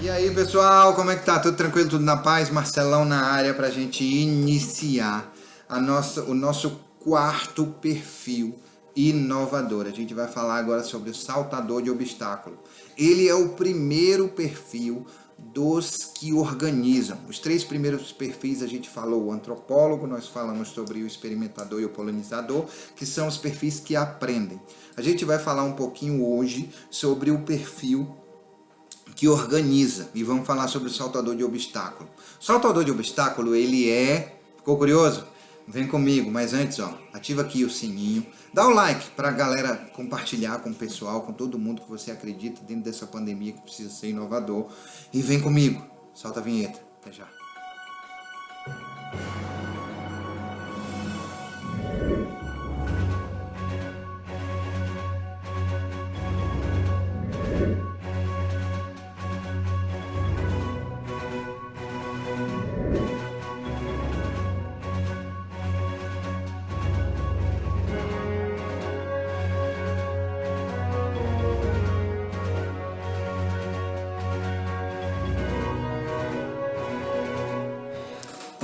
E aí, pessoal, como é que tá? Tudo tranquilo, tudo na paz? Marcelão na área pra gente iniciar o nosso quarto perfil inovador. A gente vai falar agora sobre o saltador de obstáculo. Ele é o primeiro perfil dos que organizam. Os três primeiros perfis a gente falou o antropólogo, nós falamos sobre o experimentador e o polinizador, que são os perfis que aprendem. A gente vai falar um pouquinho hoje sobre o perfil que organiza, e vamos falar sobre o saltador de obstáculo. O saltador de obstáculo, ele é... Ficou curioso? Vem comigo, mas antes, ó, ativa aqui o sininho, dá o like pra galera compartilhar com o pessoal, com todo mundo que você acredita dentro dessa pandemia que precisa ser inovador. E vem comigo, solta a vinheta, até já.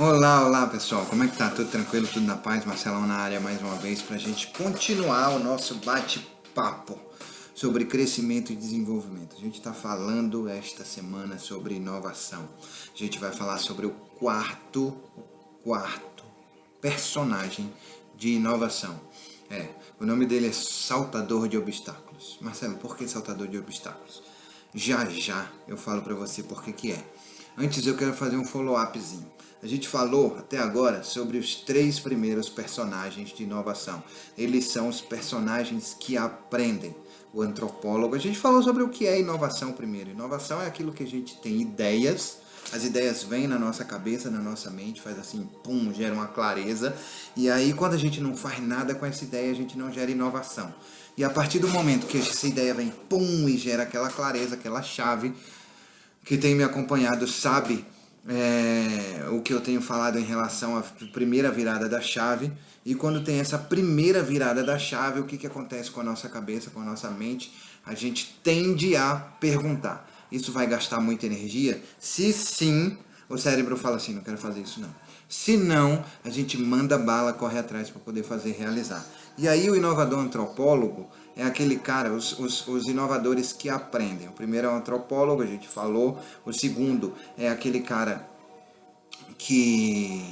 Olá pessoal, como é que tá? Tudo tranquilo, tudo na paz? Marcelão na área mais uma vez pra gente continuar o nosso bate-papo sobre crescimento e desenvolvimento. A gente tá falando esta semana sobre inovação. A gente vai falar sobre o quarto personagem de inovação. O nome dele é Saltador de Obstáculos. Marcelo, por que Saltador de Obstáculos? Já eu falo pra você por que é. Antes eu quero fazer um follow-upzinho. A gente falou até agora sobre os três primeiros personagens de inovação. Eles são os personagens que aprendem. O antropólogo, a gente falou sobre o que é inovação primeiro. Inovação é aquilo que a gente tem ideias, as ideias vêm na nossa cabeça, na nossa mente, faz assim, pum, gera uma clareza. E aí quando a gente não faz nada com essa ideia, a gente não gera inovação. E a partir do momento que essa ideia vem, pum, e gera aquela clareza, aquela chave, que tem me acompanhado sabe o que eu tenho falado em relação à primeira virada da chave. E quando tem essa primeira virada da chave, o que acontece com a nossa cabeça, com a nossa mente? A gente tende a perguntar: isso vai gastar muita energia? Se sim, o cérebro fala assim, não quero fazer isso não. Se não, a gente manda bala, corre atrás para poder fazer realizar. E aí o inovador antropólogo é aquele cara, os inovadores que aprendem. O primeiro é o antropólogo, a gente falou. O segundo é aquele cara que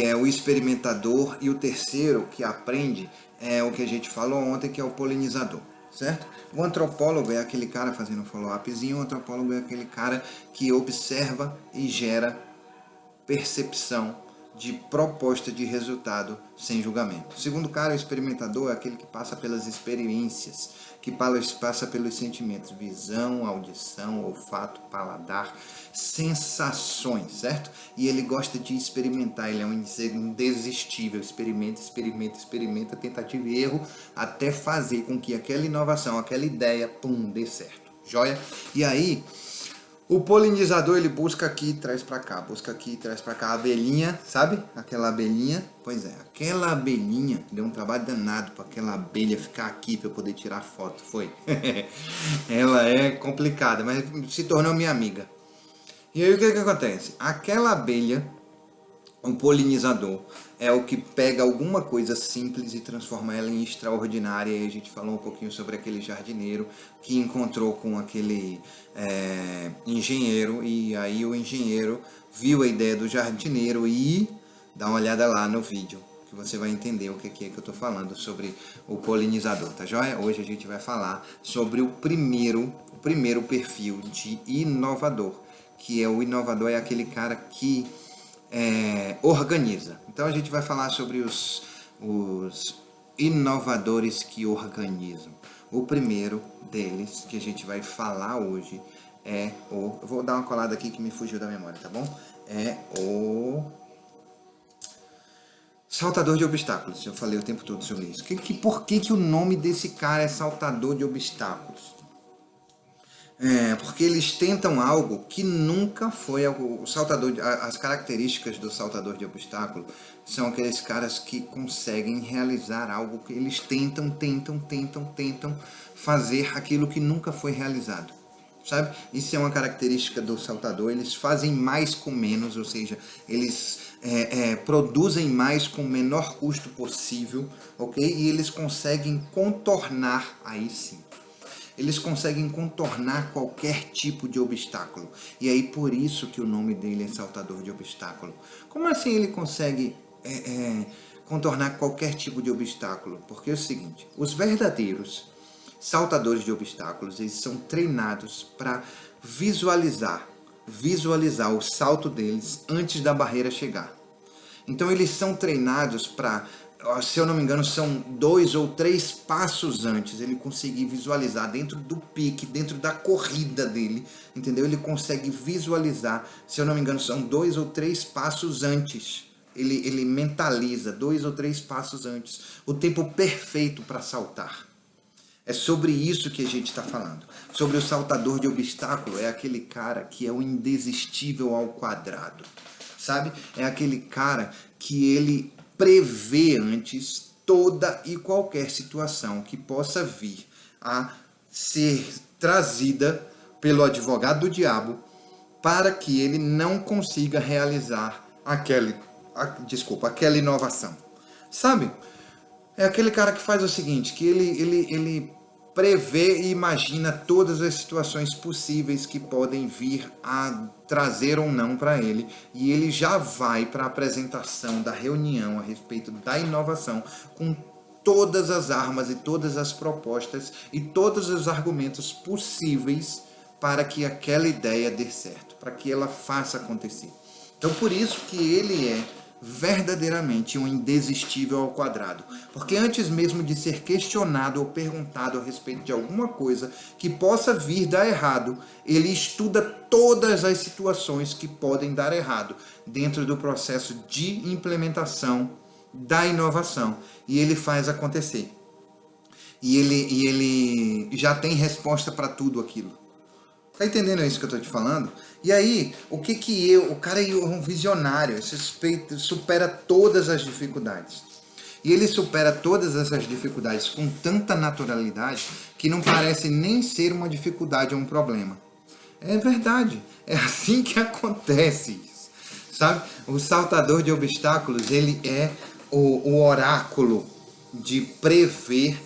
é o experimentador. E o terceiro, que aprende, é o que a gente falou ontem, que é o polinizador, certo? O antropólogo é aquele cara fazendo um follow-upzinho. O antropólogo é aquele cara que observa e gera percepção de proposta de resultado sem julgamento. O segundo cara, o experimentador, é aquele que passa pelas experiências, que passa pelos sentimentos, visão, audição, olfato, paladar, sensações, certo? E ele gosta de experimentar, ele é um indesistível, experimenta, tentativa e erro, até fazer com que aquela inovação, aquela ideia, pum, dê certo. Joia? E aí, o polinizador, ele busca aqui e traz pra cá, a abelhinha, sabe? Aquela abelhinha, pois é, aquela abelhinha, deu um trabalho danado pra aquela abelha ficar aqui pra eu poder tirar foto, foi. Ela é complicada, mas se tornou minha amiga. E aí o que acontece? Aquela abelha, um polinizador, é o que pega alguma coisa simples e transforma ela em extraordinária. E a gente falou um pouquinho sobre aquele jardineiro que encontrou com aquele engenheiro, e aí o engenheiro viu a ideia do jardineiro e dá uma olhada lá no vídeo, que você vai entender o que é que eu tô falando sobre o polinizador, tá joia? Hoje a gente vai falar sobre o primeiro perfil de inovador, que é o inovador, é aquele cara que organiza. Então a gente vai falar sobre os inovadores que organizam. O primeiro deles que a gente vai falar hoje é eu vou dar uma colada aqui que me fugiu da memória, tá bom? É o saltador de obstáculos. Eu falei o tempo todo sobre isso. Por que o nome desse cara é saltador de obstáculos? Porque eles tentam algo que nunca foi o saltador. As características do saltador de obstáculo são aqueles caras que conseguem realizar algo que eles tentam fazer aquilo que nunca foi realizado. sabe? Isso é uma característica do saltador. Eles fazem mais com menos, ou seja, eles produzem mais com o menor custo possível, ok? E eles conseguem contornar, aí sim, eles conseguem contornar qualquer tipo de obstáculo. E aí por isso que o nome dele é saltador de obstáculo. Como assim ele consegue contornar qualquer tipo de obstáculo? Porque é o seguinte, os verdadeiros saltadores de obstáculos, eles são treinados para visualizar o salto deles antes da barreira chegar. Então eles são treinados para, se eu não me engano, são 2 ou 3 passos antes, ele conseguir visualizar dentro do pique, dentro da corrida dele, entendeu? Ele consegue visualizar, se eu não me engano, são 2 ou 3 passos antes. Ele mentaliza 2 ou 3 passos antes, o tempo perfeito para saltar. É sobre isso que a gente está falando. Sobre o saltador de obstáculo, é aquele cara que é o indesistível ao quadrado, sabe? É aquele cara que ele prevê antes toda e qualquer situação que possa vir a ser trazida pelo advogado do diabo para que ele não consiga realizar aquela inovação, sabe? É aquele cara que faz o seguinte, que ele prevê e imagina todas as situações possíveis que podem vir a trazer ou não para ele, e ele já vai para a apresentação da reunião a respeito da inovação com todas as armas e todas as propostas e todos os argumentos possíveis para que aquela ideia dê certo, para que ela faça acontecer. Então por isso que ele é verdadeiramente um indesistível ao quadrado, porque antes mesmo de ser questionado ou perguntado a respeito de alguma coisa que possa vir dar errado, ele estuda todas as situações que podem dar errado dentro do processo de implementação da inovação, e ele faz acontecer. E ele já tem resposta para tudo aquilo. Tá entendendo isso que eu tô te falando? E aí, o cara é um visionário, supera todas as dificuldades. E ele supera todas essas dificuldades com tanta naturalidade que não parece nem ser uma dificuldade ou um problema. É verdade, é assim que acontece isso, sabe? O saltador de obstáculos, ele é o oráculo de prever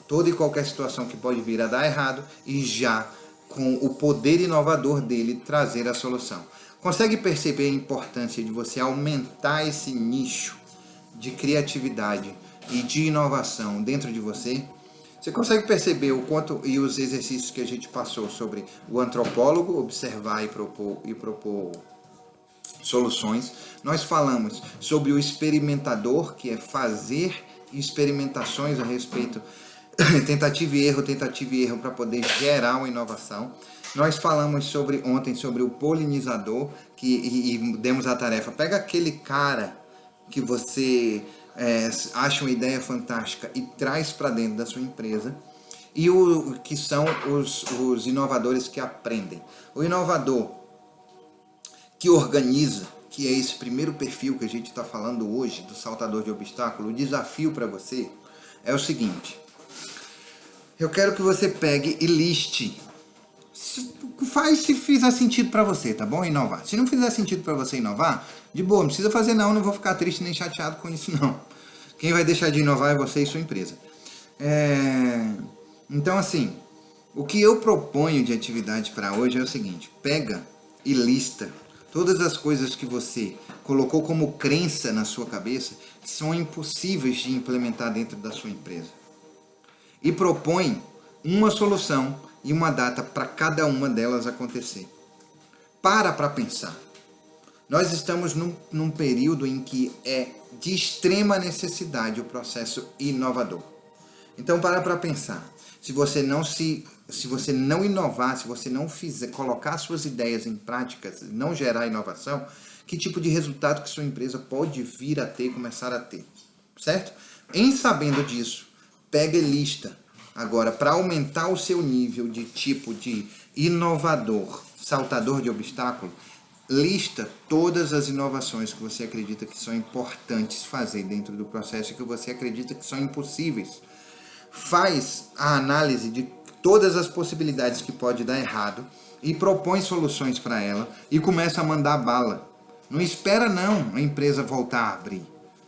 toda e qualquer situação que pode vir a dar errado e já com o poder inovador dele trazer a solução. Consegue perceber a importância de você aumentar esse nicho de criatividade e de inovação dentro de você? Você consegue perceber o quanto, e os exercícios que a gente passou sobre o antropólogo, observar e propor soluções. Nós falamos sobre o experimentador, que é fazer experimentações a respeito tentativa e erro para poder gerar uma inovação. Nós falamos ontem sobre o polinizador, e demos a tarefa, pega aquele cara que você acha uma ideia fantástica e traz para dentro da sua empresa, e o que são os inovadores que aprendem. O inovador que organiza, que é esse primeiro perfil que a gente está falando hoje, do saltador de obstáculo. O desafio para você é o seguinte: eu quero que você pegue e liste. Faz se fizer sentido para você, tá bom? Inovar. Se não fizer sentido para você inovar, de boa, não precisa fazer não vou ficar triste nem chateado com isso não. Quem vai deixar de inovar é você e sua empresa. Então assim, o que eu proponho de atividade para hoje é o seguinte: pega e lista todas as coisas que você colocou como crença na sua cabeça que são impossíveis de implementar dentro da sua empresa. E propõe uma solução e uma data para cada uma delas acontecer. Para pensar. Nós estamos num período em que é de extrema necessidade o processo inovador. Então para pensar. Se você não inovar, se você não colocar suas ideias em práticas, não gerar inovação, que tipo de resultado que sua empresa pode vir a ter, começar a ter, certo? Em sabendo disso, pega e lista. Agora, para aumentar o seu nível de tipo de inovador, saltador de obstáculo, lista todas as inovações que você acredita que são importantes fazer dentro do processo e que você acredita que são impossíveis. Faz a análise de todas as possibilidades que pode dar errado e propõe soluções para ela e começa a mandar bala. Não espera não a empresa voltar a abrir.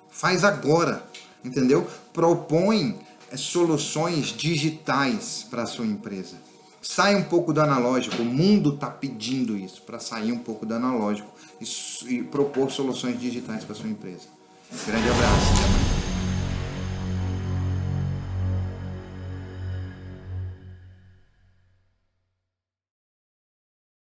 Faz agora, entendeu? Propõe soluções digitais para a sua empresa. Sai um pouco do analógico, o mundo está pedindo isso, para sair um pouco do analógico e propor soluções digitais para a sua empresa. Grande abraço.